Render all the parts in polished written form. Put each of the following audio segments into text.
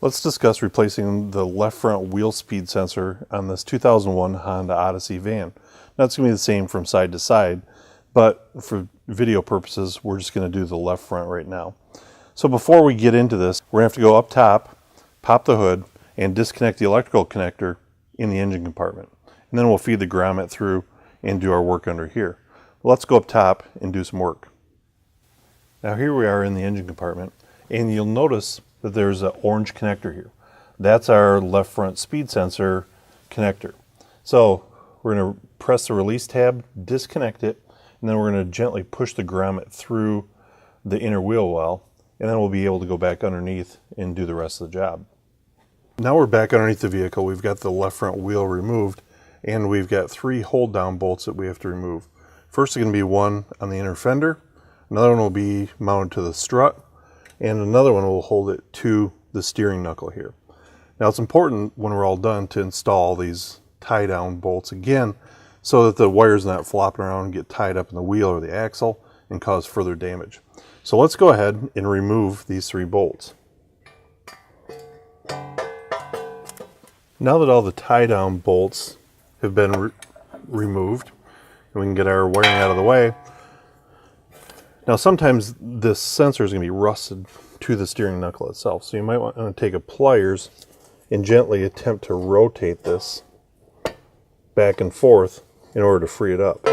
Let's discuss replacing the left front wheel speed sensor on this 2001 Honda Odyssey van. Now it's going to be the same from side to side, but for video purposes, we're just going to do the left front right now. So before we get into this, we're going to have to go up top, pop the hood, and disconnect the electrical connector in the engine compartment. And then we'll feed the grommet through and do our work under here. Let's go up top and do some work. Now here we are in the engine compartment, and you'll notice that there's an orange connector here. That's our left front speed sensor connector. So we're going to press the release tab, disconnect it, and then we're going to gently push the grommet through the inner wheel well, and then we'll be able to go back underneath and do the rest of the job. Now we're back underneath the vehicle. We've got the left front wheel removed, and we've got 3 hold down bolts that we have to remove. First is going to be one on the inner fender, another one will be mounted to the strut, and another one will hold it to the steering knuckle here. Now it's important when we're all done to install these tie down bolts again so that the wire's not flopping around and get tied up in the wheel or the axle and cause further damage. So let's go ahead and remove these 3 bolts. Now that all the tie down bolts have been removed and we can get our wiring out of the way, now sometimes this sensor is going to be rusted to the steering knuckle itself, so you might want to take a pliers and gently attempt to rotate this back and forth in order to free it up.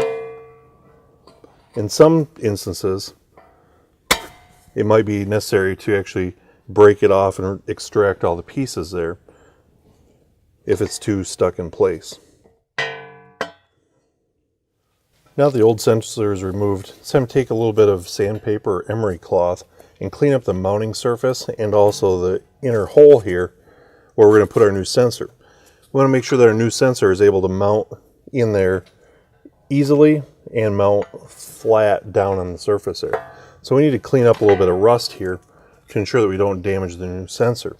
In some instances, it might be necessary to actually break it off and extract all the pieces there if it's too stuck in place. Now the old sensor is removed, it's time to take a little bit of sandpaper or emery cloth and clean up the mounting surface and also the inner hole here where we're going to put our new sensor. We want to make sure that our new sensor is able to mount in there easily and mount flat down on the surface there. So we need to clean up a little bit of rust here to ensure that we don't damage the new sensor.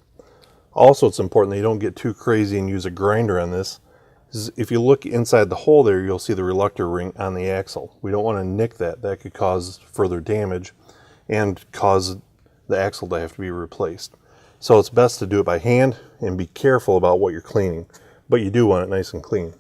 Also, it's important that you don't get too crazy and use a grinder on this. If you look inside the hole there, you'll see the reluctor ring on the axle. We don't want to nick that. That could cause further damage and cause the axle to have to be replaced. So it's best to do it by hand and be careful about what you're cleaning, but you do want it nice and clean.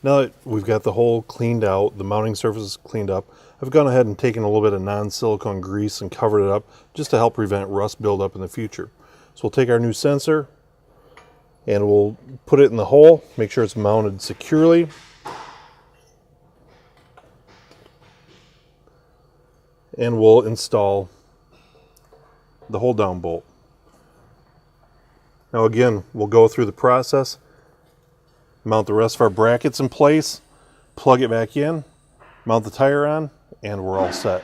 Now that we've got the hole cleaned out, the mounting surface is cleaned up, I've gone ahead and taken a little bit of non-silicone grease and covered it up just to help prevent rust buildup in the future. So we'll take our new sensor and we'll put it in the hole, make sure it's mounted securely. And we'll install the hold down bolt. Now again, we'll go through the process, mount the rest of our brackets in place, plug it back in, mount the tire on, and we're all set.